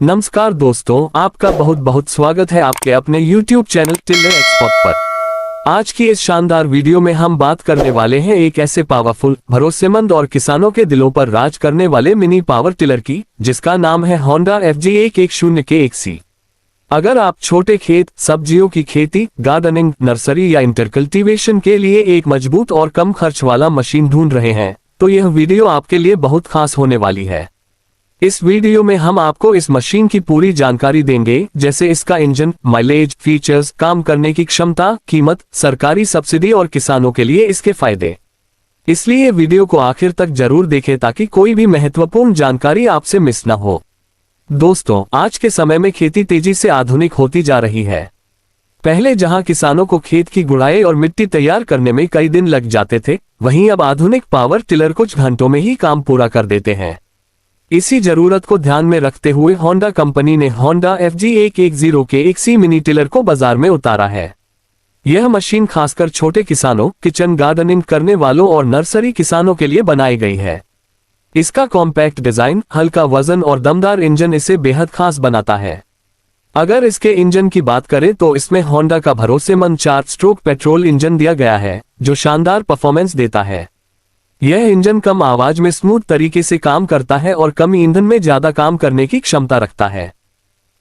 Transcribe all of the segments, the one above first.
नमस्कार दोस्तों, आपका बहुत बहुत स्वागत है आपके अपने YouTube चैनल टिल्ले एक्सपर्ट पर। आज की इस शानदार वीडियो में हम बात करने वाले हैं एक ऐसे पावरफुल, भरोसेमंद और किसानों के दिलों पर राज करने वाले मिनी पावर टिलर की, जिसका नाम है होंडा FG110KXC। अगर आप छोटे खेत, सब्जियों की खेती, गार्डनिंग, नर्सरी या इंटरकल्टीवेशन के लिए एक मजबूत और कम खर्च वाला मशीन ढूंढ रहे हैं, तो यह वीडियो आपके लिए बहुत खास होने वाली है। इस वीडियो में हम आपको इस मशीन की पूरी जानकारी देंगे, जैसे इसका इंजन, माइलेज, फीचर्स, काम करने की क्षमता, कीमत, सरकारी सब्सिडी और किसानों के लिए इसके फायदे। इसलिए वीडियो को आखिर तक जरूर देखें ताकि कोई भी महत्वपूर्ण जानकारी आपसे मिस न हो। दोस्तों, आज के समय में खेती तेजी से आधुनिक होती जा रही है। पहले जहां किसानों को खेत की गुड़ाई और मिट्टी तैयार करने में कई दिन लग जाते थे, वहीं अब आधुनिक पावर टिलर कुछ घंटों में ही काम पूरा कर देते हैं। इसी जरूरत को ध्यान में रखते हुए होंडा कंपनी ने होंडा FG110KXC मिनी टिलर को बाजार में उतारा है। यह मशीन खासकर छोटे किसानों, किचन गार्डनिंग करने वालों और नर्सरी किसानों के लिए बनाई गई है। इसका कॉम्पैक्ट डिजाइन, हल्का वजन और दमदार इंजन इसे बेहद खास बनाता है। अगर इसके इंजन की बात करें तो इसमें होंडा का भरोसेमंद 4 स्ट्रोक पेट्रोल इंजन दिया गया है, जो शानदार परफॉर्मेंस देता है। यह इंजन कम आवाज में स्मूथ तरीके से काम करता है और कम ईंधन में ज्यादा काम करने की क्षमता रखता है।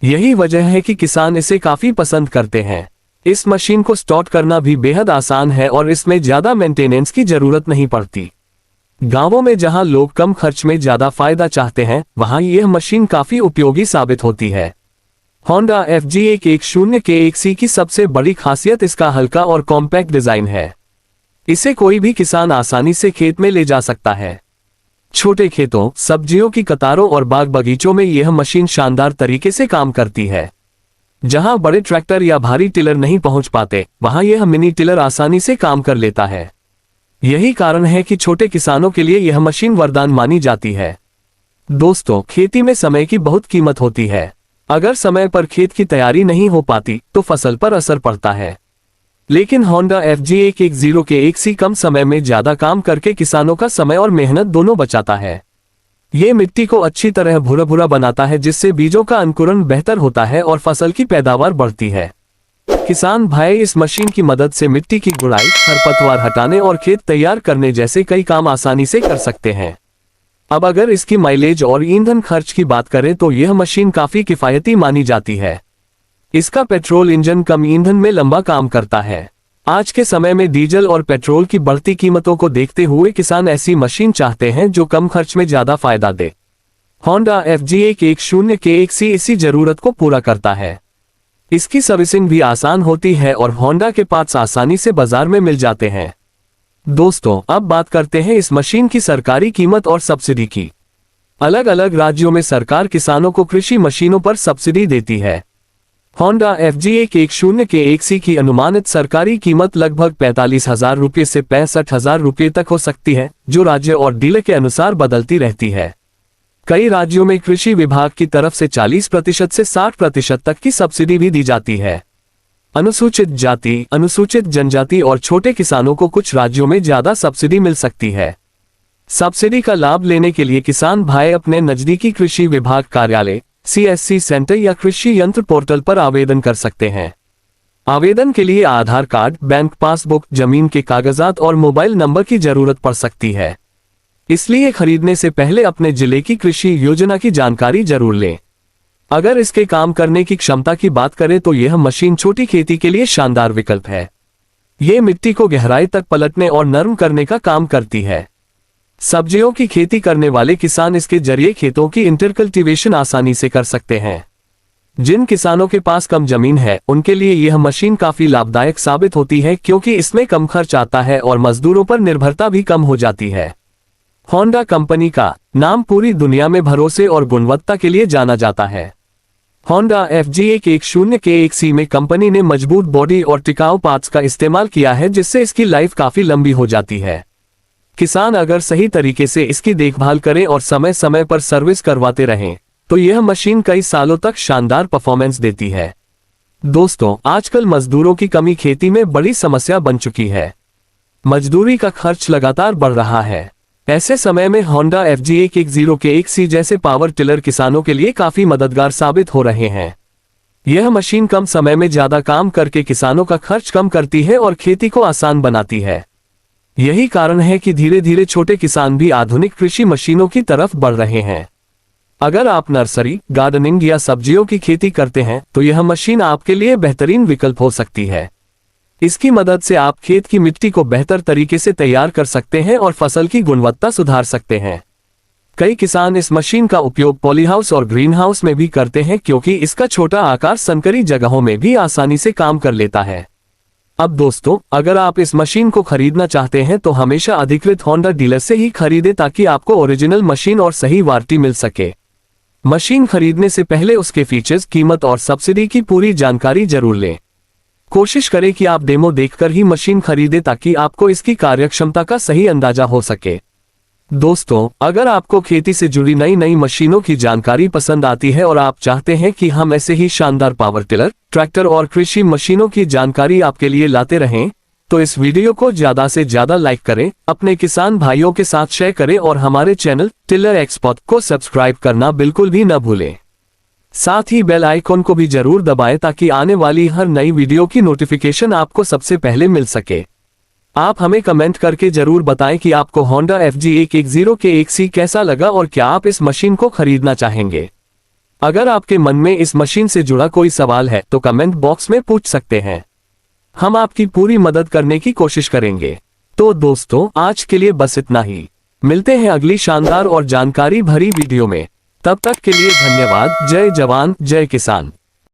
यही वजह है कि किसान इसे काफी पसंद करते हैं। इस मशीन को स्टार्ट करना भी बेहद आसान है और इसमें ज्यादा मेंटेनेंस की जरूरत नहीं पड़ती। गांवों में जहां लोग कम खर्च में ज्यादा फायदा चाहते हैं, वहां यह मशीन काफी उपयोगी साबित होती है। होंडा FG110KXC की सबसे बड़ी खासियत इसका हल्का और कॉम्पैक्ट डिजाइन है। इसे कोई भी किसान आसानी से खेत में ले जा सकता है। छोटे खेतों, सब्जियों की कतारों और बाग बगीचों में यह मशीन शानदार तरीके से काम करती है। जहां बड़े ट्रैक्टर या भारी टिलर नहीं पहुंच पाते, वहां यह मिनी टिलर आसानी से काम कर लेता है। यही कारण है कि छोटे किसानों के लिए यह मशीन वरदान मानी जाती है। दोस्तों, खेती में समय की बहुत कीमत होती है। अगर समय पर खेत की तैयारी नहीं हो पाती तो फसल पर असर पड़ता है। लेकिन होंडा FG110KXC कम समय में ज्यादा काम करके किसानों का समय और मेहनत दोनों बचाता है। ये मिट्टी को अच्छी तरह भुरा भुरा बनाता है, जिससे बीजों का अंकुरण बेहतर होता है और फसल की पैदावार बढ़ती है। किसान भाई इस मशीन की मदद से मिट्टी की गुड़ाई, खरपतवार हटाने और खेत तैयार करने जैसे कई काम आसानी से कर सकते हैं। अब अगर इसकी माइलेज और ईंधन खर्च की बात करें तो यह मशीन काफी किफायती मानी जाती है। इसका पेट्रोल इंजन कम ईंधन में लंबा काम करता है। आज के समय में डीजल और पेट्रोल की बढ़ती कीमतों को देखते हुए किसान ऐसी मशीन चाहते हैं जो कम खर्च में ज्यादा फायदा दे। होंडा FG110KXC इसी जरूरत को पूरा करता है। इसकी सर्विसिंग भी आसान होती है और होंडा के पार्ट्स आसानी से बाजार में मिल जाते हैं। दोस्तों, अब बात करते हैं इस मशीन की सरकारी कीमत और सब्सिडी की। अलग अलग राज्यों में सरकार किसानों को कृषि मशीनों पर सब्सिडी देती है। होंडा FG110KXC की अनुमानित सरकारी कीमत लगभग 45,000 रुपये से 65,000 रुपये तक हो सकती है, जो राज्य और डीलर के अनुसार बदलती रहती है। कई राज्यों में कृषि विभाग की तरफ से 40% से 60% तक की सब्सिडी भी दी जाती है। अनुसूचित जाति, अनुसूचित जनजाति और छोटे किसानों को कुछ राज्यों में ज्यादा सब्सिडी मिल सकती है। सब्सिडी का लाभ लेने के लिए किसान भाई अपने नजदीकी कृषि विभाग कार्यालय, CSC सेंटर या कृषि यंत्र पोर्टल पर आवेदन कर सकते हैं। आवेदन के लिए आधार कार्ड, बैंक पासबुक, जमीन के कागजात और मोबाइल नंबर की जरूरत पड़ सकती है। इसलिए खरीदने से पहले अपने जिले की कृषि योजना की जानकारी जरूर लें। अगर इसके काम करने की क्षमता की बात करें तो यह मशीन छोटी खेती के लिए शानदार विकल्प है। ये मिट्टी को गहराई तक पलटने और नरम करने का काम करती है। सब्जियों की खेती करने वाले किसान इसके जरिए खेतों की इंटरकल्टीवेशन आसानी से कर सकते हैं। जिन किसानों के पास कम जमीन है, उनके लिए यह मशीन काफी लाभदायक साबित होती है, क्योंकि इसमें कम खर्च आता है और मजदूरों पर निर्भरता भी कम हो जाती है। होंडा कंपनी का नाम पूरी दुनिया में भरोसे और गुणवत्ता के लिए जाना जाता है। होंडा FG110KXC में कंपनी ने मजबूत बॉडी और टिकाऊ पार्ट्स का इस्तेमाल किया है, जिससे इसकी लाइफ काफी लंबी हो जाती है। किसान अगर सही तरीके से इसकी देखभाल करें और समय समय पर सर्विस करवाते रहें, तो यह मशीन कई सालों तक शानदार परफॉर्मेंस देती है। दोस्तों, आजकल मजदूरों की कमी खेती में बड़ी समस्या बन चुकी है। मजदूरी का खर्च लगातार बढ़ रहा है। ऐसे समय में होंडा FG110 के 1C जैसे पावर टिलर किसानों के लिए काफी मददगार साबित हो रहे हैं। यह मशीन कम समय में ज्यादा काम करके किसानों का खर्च कम करती है और खेती को आसान बनाती है। यही कारण है कि धीरे धीरे छोटे किसान भी आधुनिक कृषि मशीनों की तरफ बढ़ रहे हैं। अगर आप नर्सरी, गार्डनिंग या सब्जियों की खेती करते हैं तो यह मशीन आपके लिए बेहतरीन विकल्प हो सकती है। इसकी मदद से आप खेत की मिट्टी को बेहतर तरीके से तैयार कर सकते हैं और फसल की गुणवत्ता सुधार सकते हैं। कई किसान इस मशीन का उपयोग पॉलीहाउस और ग्रीन हाउस में भी करते हैं क्योंकि इसका छोटा आकार संकरी जगहों में भी आसानी से काम कर लेता है। अब दोस्तों, अगर आप इस मशीन को खरीदना चाहते हैं तो हमेशा अधिकृत होंडा डीलर से ही खरीदें ताकि आपको ओरिजिनल मशीन और सही वारंटी मिल सके। मशीन खरीदने से पहले उसके फीचर्स, कीमत और सब्सिडी की पूरी जानकारी जरूर लें। कोशिश करें कि आप डेमो देखकर ही मशीन खरीदें ताकि आपको इसकी कार्यक्षमता का सही अंदाजा हो सके। दोस्तों, अगर आपको खेती से जुड़ी नई मशीनों की जानकारी पसंद आती है और आप चाहते हैं कि हम ऐसे ही शानदार पावर टिलर, ट्रैक्टर और कृषि मशीनों की जानकारी आपके लिए लाते रहें, तो इस वीडियो को ज्यादा से ज्यादा लाइक करें, अपने किसान भाइयों के साथ शेयर करें और हमारे चैनल टिलर एक्सपर्ट को सब्सक्राइब करना बिल्कुल भी न भूलें। साथ ही बेल आइकॉन को भी जरूर दबाएं ताकि आने वाली हर नई वीडियो की नोटिफिकेशन आपको सबसे पहले मिल सके। आप हमें कमेंट करके जरूर बताएं कि आपको होंडा FG110 के 1C कैसा लगा और क्या आप इस मशीन को खरीदना चाहेंगे। अगर आपके मन में इस मशीन से जुड़ा कोई सवाल है तो कमेंट बॉक्स में पूछ सकते हैं। हम आपकी पूरी मदद करने की कोशिश करेंगे। तो दोस्तों, आज के लिए बस इतना ही। मिलते हैं अगली शानदार और जानकारी भरी वीडियो में। तब तक के लिए धन्यवाद। जय जवान, जय किसान।